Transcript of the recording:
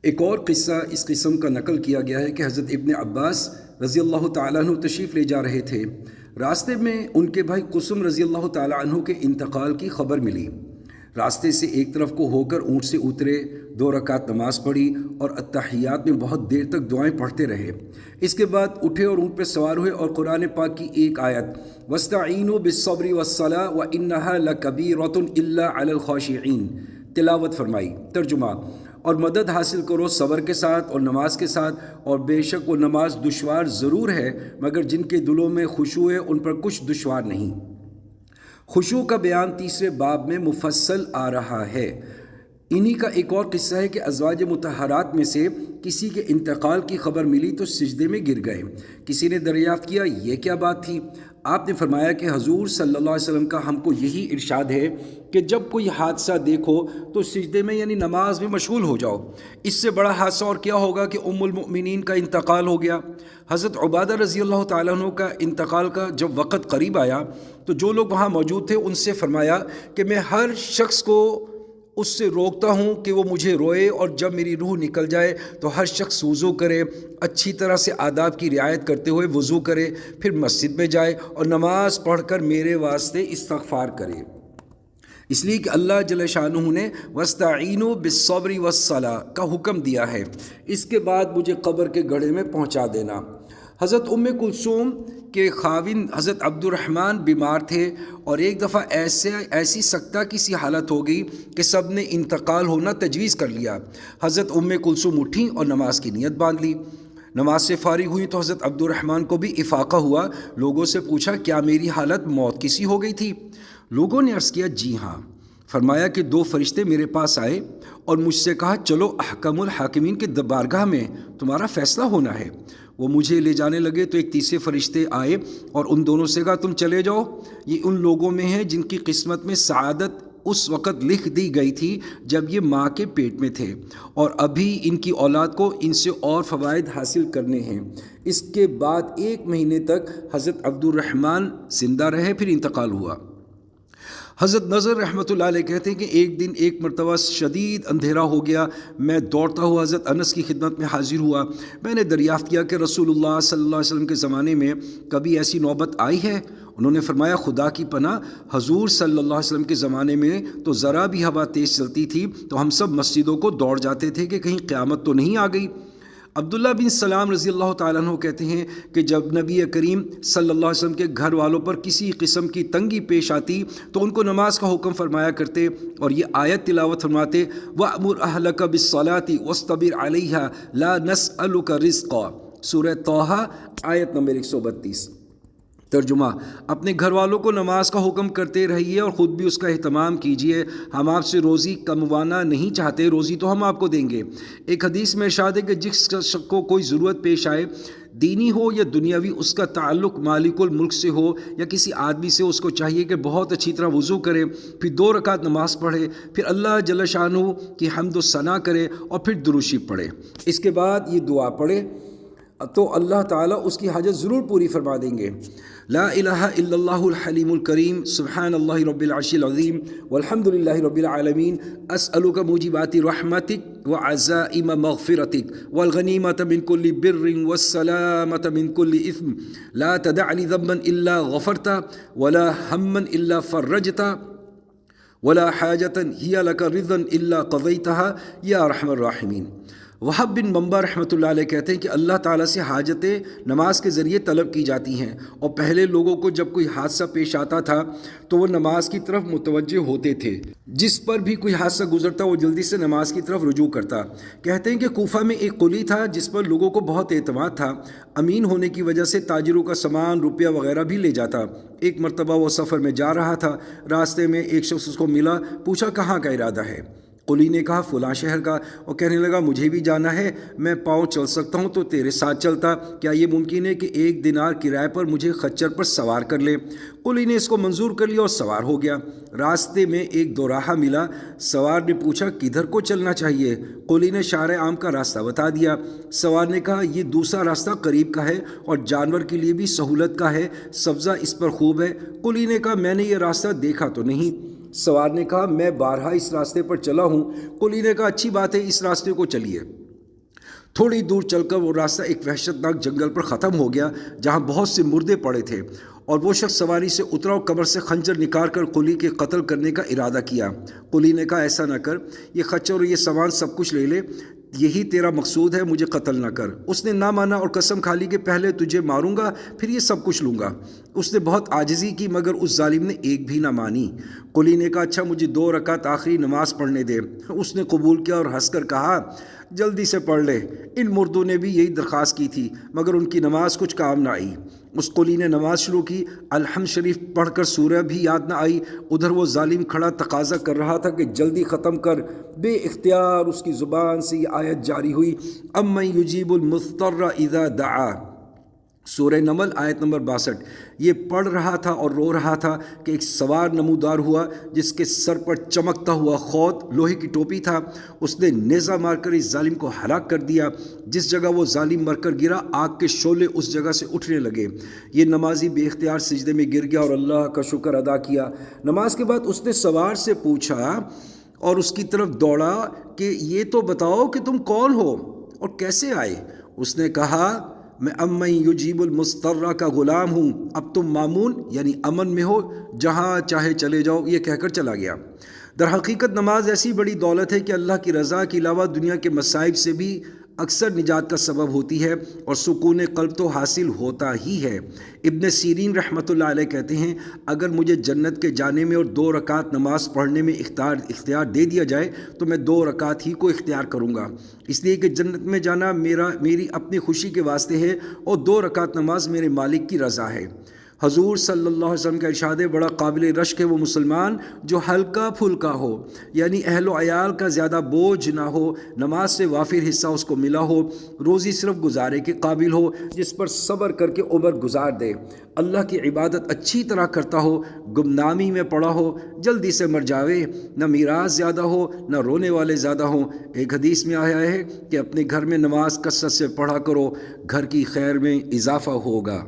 ایک اور قصہ اس قسم کا نقل کیا گیا ہے کہ حضرت ابن عباس رضی اللہ تعالیٰ عنہ تشریف لے جا رہے تھے۔ راستے میں ان کے بھائی قسم رضی اللہ تعالیٰ عنہ کے انتقال کی خبر ملی۔ راستے سے ایک طرف کو ہو کر اونٹ سے اترے، 2 رکعت نماز پڑھی اور اتحیات میں بہت دیر تک دعائیں پڑھتے رہے۔ اس کے بعد اٹھے اور اونٹ پہ سوار ہوئے اور قرآن پاک کی ایک آیت وَاسْتَعِینُوا بِالصَّبْرِ وَالصَّلَاةِ وَإِنَّهَا لَكَبِیرَةٌ إِلَّا عَلَى الْخَاشِعِینَ تلاوت فرمائی۔ ترجمہ: اور مدد حاصل کرو صبر کے ساتھ اور نماز کے ساتھ، اور بے شک وہ نماز دشوار ضرور ہے مگر جن کے دلوں میں خشوع ہے ان پر کچھ دشوار نہیں۔ خشوع کا بیان تیسرے باب میں مفصل آ رہا ہے۔ انہی کا ایک اور قصہ ہے کہ ازواج مطہرات میں سے کسی کے انتقال کی خبر ملی تو سجدے میں گر گئے۔ کسی نے دریافت کیا یہ کیا بات تھی؟ آپ نے فرمایا کہ حضور صلی اللہ علیہ وسلم کا ہم کو یہی ارشاد ہے کہ جب کوئی حادثہ دیکھو تو سجدے میں یعنی نماز میں مشغول ہو جاؤ۔ اس سے بڑا حادثہ اور کیا ہوگا کہ ام المؤمنین کا انتقال ہو گیا۔ حضرت عبادہ رضی اللہ تعالیٰ عنہ کا انتقال کا جب وقت قریب آیا تو جو لوگ وہاں موجود تھے ان سے فرمایا کہ میں ہر شخص کو اس سے روکتا ہوں کہ وہ مجھے روئے، اور جب میری روح نکل جائے تو ہر شخص وضو کرے، اچھی طرح سے آداب کی رعایت کرتے ہوئے وضو کرے، پھر مسجد میں جائے اور نماز پڑھ کر میرے واسطے استغفار کرے۔ اس لیے کہ اللہ جل شانہ نے وَاسْتَعِینُوا بِالصَّبْرِ وَالصَّلَاةِ کا حکم دیا ہے۔ اس کے بعد مجھے قبر کے گڑھے میں پہنچا دینا۔ حضرت ام کلثوم کے خاوند حضرت عبد الرحمن بیمار تھے، اور ایک دفعہ ایسی سکتہ کی سی حالت ہو گئی کہ سب نے انتقال ہونا تجویز کر لیا۔ حضرت ام کلثوم اٹھیں اور نماز کی نیت باندھ لی۔ نماز سے فارغ ہوئی تو حضرت عبد الرحمن کو بھی افاقہ ہوا۔ لوگوں سے پوچھا کیا میری حالت موت کی سی ہو گئی تھی؟ لوگوں نے عرض کیا جی ہاں۔ فرمایا کہ 2 فرشتے میرے پاس آئے اور مجھ سے کہا چلو احکم الحاکمین کے بارگاہ میں تمہارا فیصلہ ہونا ہے۔ وہ مجھے لے جانے لگے تو ایک تیسرے فرشتے آئے اور ان دونوں سے کہا تم چلے جاؤ، یہ ان لوگوں میں ہیں جن کی قسمت میں سعادت اس وقت لکھ دی گئی تھی جب یہ ماں کے پیٹ میں تھے، اور ابھی ان کی اولاد کو ان سے اور فوائد حاصل کرنے ہیں۔ اس کے بعد 1 مہینے تک حضرت عبد الرحمن زندہ رہے، پھر انتقال ہوا۔ حضرت نظر رحمۃ اللہ علیہ کہتے ہیں کہ ایک دن ایک مرتبہ شدید اندھیرا ہو گیا، میں دوڑتا ہوا حضرت انس کی خدمت میں حاضر ہوا۔ میں نے دریافت کیا کہ رسول اللہ صلی اللہ علیہ وسلم کے زمانے میں کبھی ایسی نوبت آئی ہے؟ انہوں نے فرمایا خدا کی پناہ، حضور صلی اللہ علیہ وسلم کے زمانے میں تو ذرا بھی ہوا تیز چلتی تھی تو ہم سب مسجدوں کو دوڑ جاتے تھے کہ کہیں قیامت تو نہیں آ گئی۔ عبداللہ بن سلام رضی اللہ تعالیٰ عنہ کہتے ہیں کہ جب نبی کریم صلی اللہ علیہ وسلم کے گھر والوں پر کسی قسم کی تنگی پیش آتی تو ان کو نماز کا حکم فرمایا کرتے اور یہ آیت تلاوت فرماتے وَأْمُرْ أَهْلَكَ بِالصَّلَاةِ وَاصْطَبِرْ عَلَيْهَا لَا نَسْأَلُكَ رِزْقًا، سورہ طٰہٰ آیت نمبر 132۔ ترجمہ: اپنے گھر والوں کو نماز کا حکم کرتے رہیے اور خود بھی اس کا اہتمام کیجیے، ہم آپ سے روزی کموانا نہیں چاہتے، روزی تو ہم آپ کو دیں گے۔ ایک حدیث میں ارشاد ہے کہ جس شخص کو کوئی ضرورت پیش آئے، دینی ہو یا دنیاوی، اس کا تعلق مالک الملک سے ہو یا کسی آدمی سے، اس کو چاہیے کہ بہت اچھی طرح وضو کرے، پھر 2 رکعت نماز پڑھے، پھر اللہ جل شانہ کی حمد و ثنا کرے اور پھر درود شریف پڑھے۔ اس کے بعد یہ دعا پڑھے تو اللہ تعالیٰ اس کی حاجت ضرور پوری فرما دیں گے۔ لا الہ الا اللہ الحلیم الکریم، سبحان اللہ رب العرش العظیم، والحمد للہ رب العالمین، اسألک موجبات رحمتک وعزائم مغفرتک والغنیمۃ من کل بر والسلامۃ من کل اثم، لا تدع لی ذنبا الا غفرتا ولا ہما الا فرجتا ولا حاجۃ ہی لک رضا الا قضیتها یا ارحم الراحمین۔ وہب بن منبع رحمۃ اللہ علیہ کہتے ہیں کہ اللہ تعالیٰ سے حاجتیں نماز کے ذریعے طلب کی جاتی ہیں، اور پہلے لوگوں کو جب کوئی حادثہ پیش آتا تھا تو وہ نماز کی طرف متوجہ ہوتے تھے، جس پر بھی کوئی حادثہ گزرتا وہ جلدی سے نماز کی طرف رجوع کرتا۔ کہتے ہیں کہ کوفہ میں ایک قلی تھا جس پر لوگوں کو بہت اعتماد تھا، امین ہونے کی وجہ سے تاجروں کا سامان، روپیہ وغیرہ بھی لے جاتا۔ ایک مرتبہ وہ سفر میں جا رہا تھا، راستے میں ایک شخص اس کو ملا، پوچھا کہاں کا ارادہ ہے؟ قلی نے کہا فلاں شہر کا، اور کہنے لگا مجھے بھی جانا ہے، میں پاؤں چل سکتا ہوں تو تیرے ساتھ چلتا، کیا یہ ممکن ہے کہ 1 دینار کرائے پر مجھے خچر پر سوار کر لے؟ قلی نے اس کو منظور کر لیا اور سوار ہو گیا۔ راستے میں ایک دوراہا ملا، سوار نے پوچھا کدھر کو چلنا چاہیے؟ قلی نے شارع عام کا راستہ بتا دیا۔ سوار نے کہا یہ دوسرا راستہ قریب کا ہے اور جانور کے لیے بھی سہولت کا ہے، سبزہ اس پر خوب ہے۔ قلی نے کہا میں نے یہ راستہ دیکھا تو نہیں۔ سوار نے کہا میں بارہا اس راستے پر چلا ہوں۔ قلی نے کہا اچھی بات ہے، اس راستے کو چلیے۔ تھوڑی دور چل کر وہ راستہ ایک وحشتناک جنگل پر ختم ہو گیا جہاں بہت سے مردے پڑے تھے، اور وہ شخص سواری سے اترا اور قبر سے خنجر نکال کر قلی کے قتل کرنے کا ارادہ کیا۔ قلی نے کہا ایسا نہ کر، یہ خچر اور یہ سامان سب کچھ لے لے، یہی تیرا مقصود ہے، مجھے قتل نہ کر۔ اس نے نہ مانا اور قسم کھا لی کہ پہلے تجھے ماروں گا پھر یہ سب کچھ لوں گا۔ اس نے بہت عاجزی کی مگر اس ظالم نے ایک بھی نہ مانی۔ قلی نے کہا اچھا مجھے 2 رکعت آخری نماز پڑھنے دے۔ اس نے قبول کیا اور ہنس کر کہا جلدی سے پڑھ لے۔ ان مردوں نے بھی یہی درخواست کی تھی مگر ان کی نماز کچھ کام نہ آئی۔ اس قلی نے نماز شروع کی، الحمد شریف پڑھ کر سورہ بھی یاد نہ آئی۔ ادھر وہ ظالم کھڑا تقاضا کر رہا تھا کہ جلدی ختم کر۔ بے اختیار اس کی زبان سے یہ آیت جاری ہوئی، امن یجیب المضطر اذا دعا، سورہ نمل آیت نمبر 62۔ یہ پڑھ رہا تھا اور رو رہا تھا کہ ایک سوار نمودار ہوا جس کے سر پر چمکتا ہوا خود لوہے کی ٹوپی تھا۔ اس نے نیزہ مار کر اس ظالم کو ہلاک کر دیا۔ جس جگہ وہ ظالم مر کر گرا آگ کے شعلے اس جگہ سے اٹھنے لگے۔ یہ نمازی بے اختیار سجدے میں گر گیا اور اللہ کا شکر ادا کیا۔ نماز کے بعد اس نے سوار سے پوچھا اور اس کی طرف دوڑا کہ یہ تو بتاؤ کہ تم کون ہو اور کیسے آئے؟ اس نے کہا میں امن یجیب المضطر کا غلام ہوں، اب تم مامون یعنی امن میں ہو، جہاں چاہے چلے جاؤ، یہ کہہ کر چلا گیا۔ در حقیقت نماز ایسی بڑی دولت ہے کہ اللہ کی رضا کے علاوہ دنیا کے مصائب سے بھی اکثر نجات کا سبب ہوتی ہے اور سکون قلب تو حاصل ہوتا ہی ہے۔ ابن سیرین رحمۃ اللہ علیہ کہتے ہیں اگر مجھے جنت کے جانے میں اور 2 رکعت نماز پڑھنے میں اختیار دے دیا جائے تو میں 2 رکعت ہی کو اختیار کروں گا، اس لیے کہ جنت میں جانا میری اپنی خوشی کے واسطے ہے اور 2 رکعت نماز میرے مالک کی رضا ہے۔ حضور صلی اللہ علیہ وسلم کا ارشاد ہے بڑا قابل رشک ہے وہ مسلمان جو ہلکا پھلکا ہو، یعنی اہل و عیال کا زیادہ بوجھ نہ ہو، نماز سے وافر حصہ اس کو ملا ہو، روزی صرف گزارے کے قابل ہو، جس پر صبر کر کے عمر گزار دے، اللہ کی عبادت اچھی طرح کرتا ہو، گمنامی میں پڑا ہو، جلدی سے مر جاوے، نہ میراث زیادہ ہو نہ رونے والے زیادہ ہوں۔ ایک حدیث میں آیا ہے کہ اپنے گھر میں نماز کثرت سے پڑھا کرو، گھر کی خیر میں اضافہ ہوگا۔